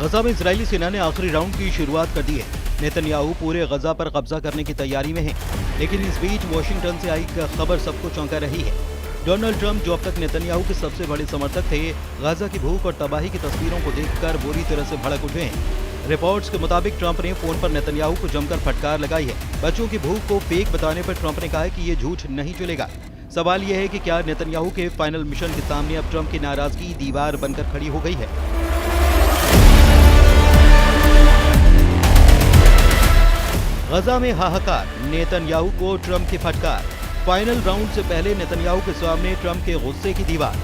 गजा में इजरायली सेना ने आखिरी राउंड की शुरुआत कर दी है। नेतन्याहू पूरे गजा पर कब्जा करने की तैयारी में है, लेकिन इस बीच वॉशिंगटन से आई खबर सबको चौंका रही है। डोनाल्ड ट्रंप, जो अब तक नेतन्याहू के सबसे बड़े समर्थक थे, गजा की भूख और तबाही की तस्वीरों को देखकर बुरी तरह से भड़क उठे हैं। रिपोर्ट्स के मुताबिक ट्रंप ने फोन पर नेतन्याहू को जमकर फटकार लगाई है। बच्चों की भूख को फेक बताने पर ट्रंप ने कहा है कि ये झूठ नहीं चलेगा। सवाल यह है कि क्या नेतन्याहू के फाइनल मिशन के सामने अब ट्रंप की नाराजगी दीवार बनकर खड़ी हो गई है। गजा में हाहाकार, नेतन्याहू को ट्रंप की फटकार। फाइनल राउंड से पहले नेतन्याहू के सामने ट्रंप के गुस्से की दीवार।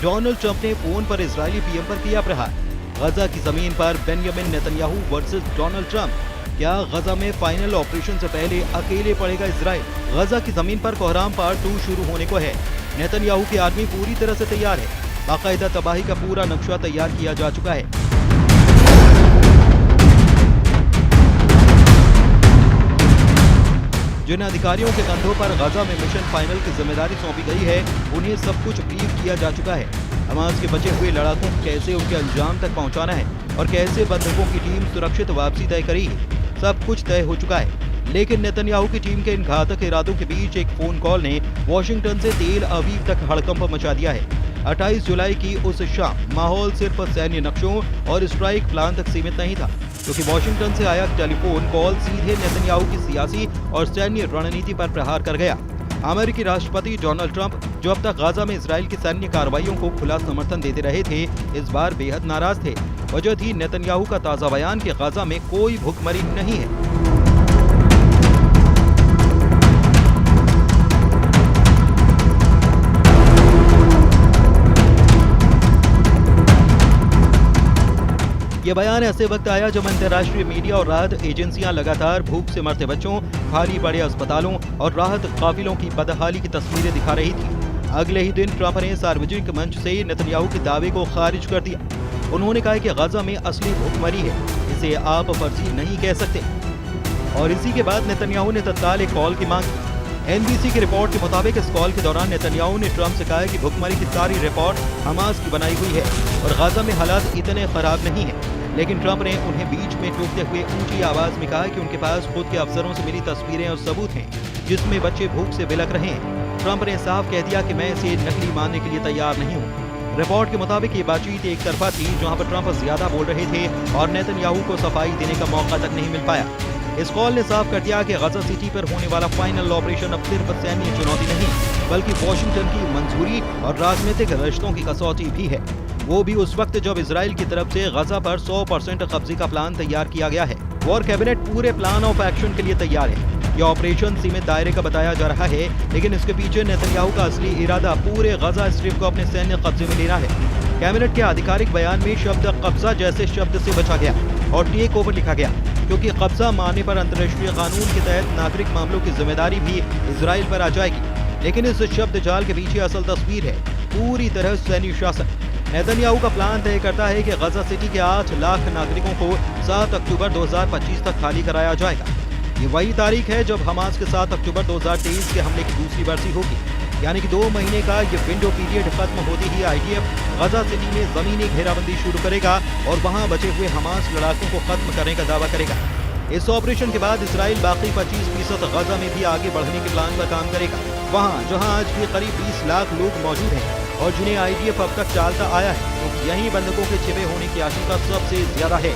डोनाल्ड ट्रंप ने फोन पर इजरायली पीएम पर किया प्रहार। गजा की जमीन पर Benjamin Netanyahu versus Donald Trump. क्या गजा में फाइनल ऑपरेशन से पहले अकेले पड़ेगा इजराइल? गजा की जमीन पर कोहराम पार्ट 2 शुरू होने को है। नेतन्याहू की आर्मी पूरी तरह से तैयार है। बाकायदा तबाही का पूरा नक्शा तैयार किया जा चुका है। जिन अधिकारियों के कंधों पर गजा में मिशन फाइनल की जिम्मेदारी सौंपी गई है, उन्हें सब कुछ ब्रीफ किया जा चुका है। हमास के बचे हुए लड़ाकों को कैसे उनके अंजाम तक पहुंचाना है और कैसे बंधकों की टीम सुरक्षित वापसी तय करेगी, सब कुछ तय हो चुका है। लेकिन नेतन्याहू की टीम के इन घातक इरादों के बीच एक फोन कॉल ने वॉशिंगटन से तेल अवीव तक हड़कंप मचा दिया है। 28 जुलाई की उस शाम माहौल सिर्फ सैन्य नक्शों और स्ट्राइक प्लान तक सीमित नहीं था, क्योंकि वॉशिंगटन से आया टेलीफोन कॉल सीधे नेतन्याहू की सियासी और सैन्य रणनीति पर प्रहार कर गया। अमेरिकी राष्ट्रपति डोनाल्ड ट्रंप, जो अब तक गाजा में इजराइल की सैन्य कार्रवाइयों को खुला समर्थन देते रहे थे, इस बार बेहद नाराज थे। वजह थी नेतन्याहू का ताजा बयान कि गाजा में कोई भूखमरी नहीं है। ये बयान ऐसे वक्त आया जब अंतर्राष्ट्रीय मीडिया और राहत एजेंसियां लगातार भूख से मरते बच्चों, खाली पड़े अस्पतालों और राहत काफिलों की बदहाली की तस्वीरें दिखा रही थी। अगले ही दिन ट्रंप ने सार्वजनिक मंच से नेतन्याहू के दावे को खारिज कर दिया। उन्होंने कहा कि गजा में असली भूखमरी है, इसे आप फर्जी नहीं कह सकते। और इसी के बाद नेतन्याहू ने तत्काल एक कॉल की मांग की। NBC की रिपोर्ट के मुताबिक इस कॉल के दौरान नेतन्याहू ने ट्रंप से कहा कि भुखमरी की सारी रिपोर्ट हमास की बनाई हुई है और गाजा में हालात इतने खराब नहीं है। लेकिन ट्रंप ने उन्हें बीच में टोकते हुए ऊंची आवाज में कहा कि उनके पास खुद के अफसरों से मिली तस्वीरें और सबूत हैं जिसमें बच्चे भूख से बिलख रहे हैं। ट्रंप ने साफ कह दिया कि मैं इसे नकली मानने के लिए तैयार नहीं हूँ। रिपोर्ट के मुताबिक ये बातचीत एक तरफा थी, जहाँ पर ट्रंप ज्यादा बोल रहे थे और नेतन्याहू को सफाई देने का मौका तक नहीं मिल पाया। इस कॉल ने साफ कर दिया कि गजा सिटी पर होने वाला फाइनल ऑपरेशन अब सिर्फ सैन्य चुनौती नहीं, बल्कि वॉशिंगटन की मंजूरी और राजनीतिक रिश्तों की कसौटी भी है। वो भी उस वक्त जब इजराइल की तरफ से गजा पर 100% कब्जे का प्लान तैयार किया गया है। वॉर कैबिनेट पूरे प्लान ऑफ एक्शन के लिए तैयार है। यह ऑपरेशन सीमित दायरे का बताया जा रहा है, लेकिन इसके पीछे नेतन्याहू का असली इरादा पूरे गजा स्ट्रिप को अपने सैन्य कब्जे में लेना है। कैबिनेट के आधिकारिक बयान में शब्द कब्जा जैसे शब्द से बचा गया और टेक ओवर लिखा गया, क्योंकि कब्जा मारने पर अंतर्राष्ट्रीय कानून के तहत नागरिक मामलों की जिम्मेदारी भी इजराइल पर आ जाएगी। लेकिन इस शब्द जाल के पीछे असल तस्वीर है पूरी तरह सैन्य शासन। नेतन्याहू का प्लान तय करता है कि गजा सिटी के 8 लाख नागरिकों को 7 अक्टूबर 2025 तक खाली कराया जाएगा। ये वही तारीख है जब हमास के 7 अक्टूबर 2023 के हमले की दूसरी बरसी होगी, यानी कि 2 महीने का ये विंडो पीरियड खत्म होते ही IDF गजा सिटी में जमीनी घेराबंदी शुरू करेगा और वहां बचे हुए हमास लड़ाकों को खत्म करने का दावा करेगा। इस ऑपरेशन के बाद इसराइल बाकी 25% गजा में भी आगे बढ़ने के प्लान पर काम करेगा। वहां जहां आज भी करीब 20 लाख लोग मौजूद हैं और जिन्हें IDF अब तक टालता आया है, तो यहीं बंधकों के छिपे होने की आशंका सबसे ज्यादा है।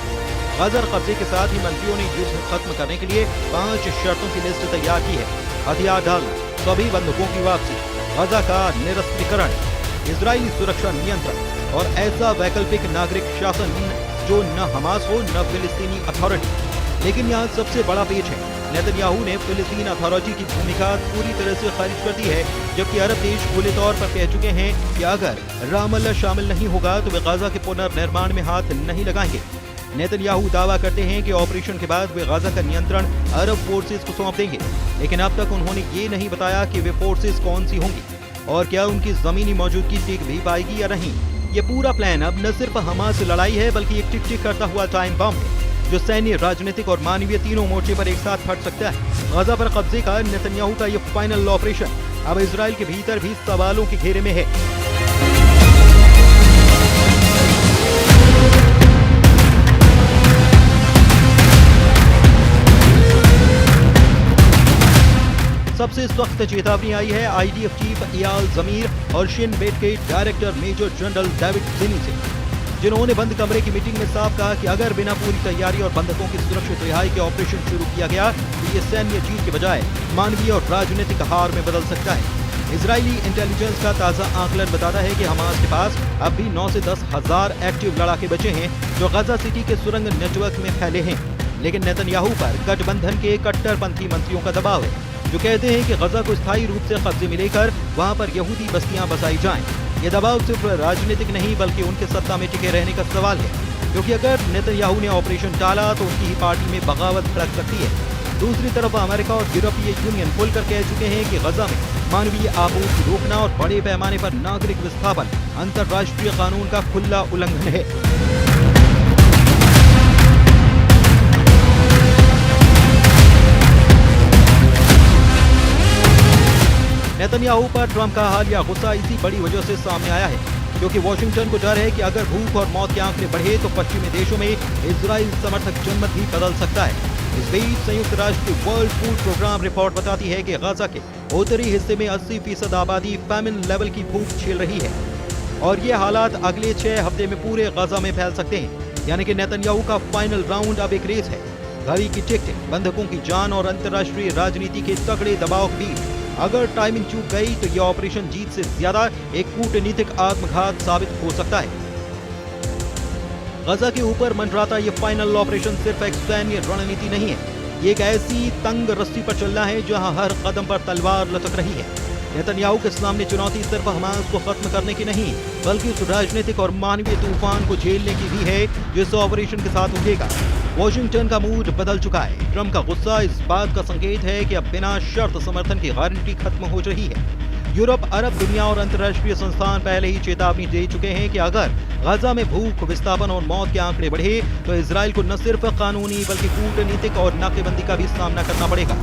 गजा कब्जे के साथ ही मंत्रियों ने युद्ध खत्म करने के लिए 5 शर्तों की लिस्ट तैयार की है। हथियार डालना, सभी बंधकों की वापसी, गजा का निरस्त्रीकरण, इजरायली सुरक्षा नियंत्रण और ऐसा वैकल्पिक नागरिक शासन जो न हमास हो न फिलिस्तीनी अथॉरिटी। लेकिन यहाँ सबसे बड़ा पेच है, नेतन्याहू ने फिलिस्तीन अथॉरिटी की भूमिका पूरी तरह से खारिज कर दी है, जबकि अरब देश खुले तौर पर कह चुके हैं कि अगर रामल्ला शामिल नहीं होगा तो वे गाजा के पुनर्निर्माण में हाथ नहीं लगाएंगे। नेतन्याहू दावा करते हैं कि ऑपरेशन के बाद वे गाजा का नियंत्रण अरब फोर्सेस को सौंप देंगे, लेकिन अब तक उन्होंने ये नहीं बताया कि वे फोर्सेस कौन सी होंगी और क्या उनकी जमीनी मौजूदगी टिक भी पाएगी या नहीं। ये पूरा प्लान अब न सिर्फ हमास लड़ाई है, बल्कि एक टिक टिक करता हुआ टाइम बम है जो सैन्य, राजनीतिक और मानवीय तीनों मोर्चे पर एक साथ फट सकता है। गजा पर कब्जे का नेतन्याहू का ये फाइनल ऑपरेशन अब इजराइल के भीतर भी सवालों के घेरे में है। सबसे सख्त चेतावनी आई है IDF चीफ इयाल जमीर और शिन बेट के डायरेक्टर मेजर जनरल डेविड जिनी से, जिन्होंने बंद कमरे की मीटिंग में साफ कहा कि अगर बिना पूरी तैयारी और बंधकों की सुरक्षित रिहाई के ऑपरेशन शुरू किया गया तो ये सैन्य जीत के बजाय मानवीय और राजनीतिक हार में बदल सकता है। इजरायली इंटेलिजेंस का ताज़ा आकलन बताता है कि हमास के पास अब भी 9 से 10 हजार एक्टिव लड़ाके बचे हैं जो गजा सिटी के सुरंग नेटवर्क में फैले हैं। लेकिन नेतन्याहू पर गठबंधन के कट्टरपंथी मंत्रियों का दबाव है, जो कहते हैं कि गजा को स्थायी रूप से कब्जे में लेकर वहां पर यहूदी बस्तियां बसाई जाएं। ये दबाव सिर्फ राजनीतिक नहीं बल्कि उनके सत्ता में टिके रहने का सवाल है, क्योंकि अगर नेतन्याहू ने ऑपरेशन टाला तो उनकी ही पार्टी में बगावत भड़क सकती है। दूसरी तरफ अमेरिका और यूरोपीय यूनियन खुलकर कह चुके हैं कि गजा में मानवीय आपूर्ति रोकना और बड़े पैमाने पर नागरिक विस्थापन अंतर्राष्ट्रीय कानून का खुला उल्लंघन है। नेतन्याहू पर ट्रंप का हालिया गुस्सा इसी बड़ी वजह से सामने आया है, क्योंकि वॉशिंगटन को डर है कि अगर भूख और मौत के आंकड़े बढ़े तो पश्चिमी देशों में इजराइल समर्थक जनमत भी बदल सकता है। इस बीच संयुक्त राष्ट्र की वर्ल्ड फूड प्रोग्राम रिपोर्ट बताती है कि गजा के उत्तरी हिस्से में 80% आबादी फैमिन लेवल की भूख झेल रही है और ये हालात अगले 6 हफ्ते में पूरे गजा में फैल सकते हैं। यानी कि नेतन्याहू का फाइनल राउंड अब एक रेस है, घड़ी की टिक टिक, बंधकों की जान और अंतर्राष्ट्रीय राजनीति के तगड़े दबाव के बीच। अगर टाइमिंग चूक गई तो यह ऑपरेशन जीत से ज्यादा एक कूटनीतिक आत्मघात साबित हो सकता है। गजा के ऊपर मंडराता ये फाइनल ऑपरेशन सिर्फ एक सैन्य रणनीति नहीं है, ये एक ऐसी तंग रस्सी पर चलना है जहां हर कदम पर तलवार लटक रही है। नेतन्याहू के सामने चुनौती सिर्फ हमास को खत्म करने की नहीं, बल्कि उस राजनीतिक और मानवीय तूफान को झेलने की भी है जो इस ऑपरेशन के साथ उठेगा। वॉशिंगटन का मूड बदल चुका है। ट्रंप का गुस्सा इस बात का संकेत है कि अब बिना शर्त समर्थन की गारंटी खत्म हो रही है। यूरोप, अरब दुनिया और अंतर्राष्ट्रीय संस्थान पहले ही चेतावनी दे चुके हैं कि अगर गजा में भूख, विस्थापन और मौत के आंकड़े बढ़े तो इजराइल को न सिर्फ कानूनी बल्कि कूटनीतिक और नाकेबंदी का भी सामना करना पड़ेगा।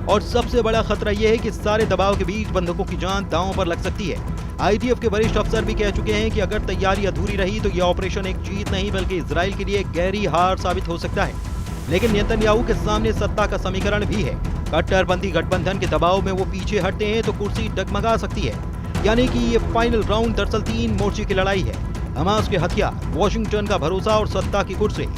और सबसे बड़ा खतरा यह है कि सारे दबाव के बीच बंधकों की जान दांव पर लग सकती है। IDF के वरिष्ठ अफसर भी कह चुके हैं कि अगर तैयारी अधूरी रही तो यह ऑपरेशन एक जीत नहीं बल्कि इजराइल के लिए एक गहरी हार साबित हो सकता है। लेकिन नेतन्याहू के सामने सत्ता का समीकरण भी है। कट्टरपंथी गठबंधन के दबाव में वो पीछे हटते हैं तो कुर्सी डगमगा सकती है। यानी कि ये फाइनल राउंड दरअसल 3 मोर्चे की लड़ाई है, हमास के हथियार, वॉशिंगटन का भरोसा और सत्ता की कुर्सी।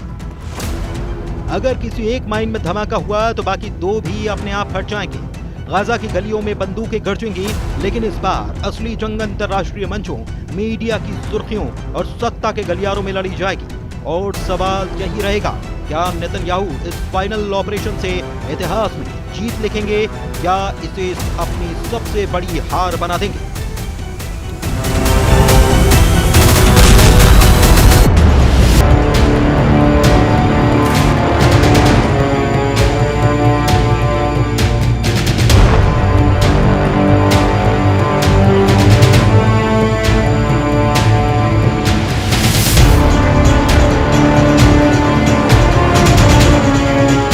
अगर किसी एक माइन में धमाका हुआ तो बाकी 2 भी अपने आप हट जाएंगे। गजा की गलियों में बंदूकें गरजेंगी, लेकिन इस बार असली जंग अंतर्राष्ट्रीय मंचों, मीडिया की सुर्खियों और सत्ता के गलियारों में लड़ी जाएगी। और सवाल यही रहेगा, क्या नेतन्याहू इस फाइनल ऑपरेशन से इतिहास में जीत लिखेंगे या इसे अपनी सबसे बड़ी हार बना देंगे?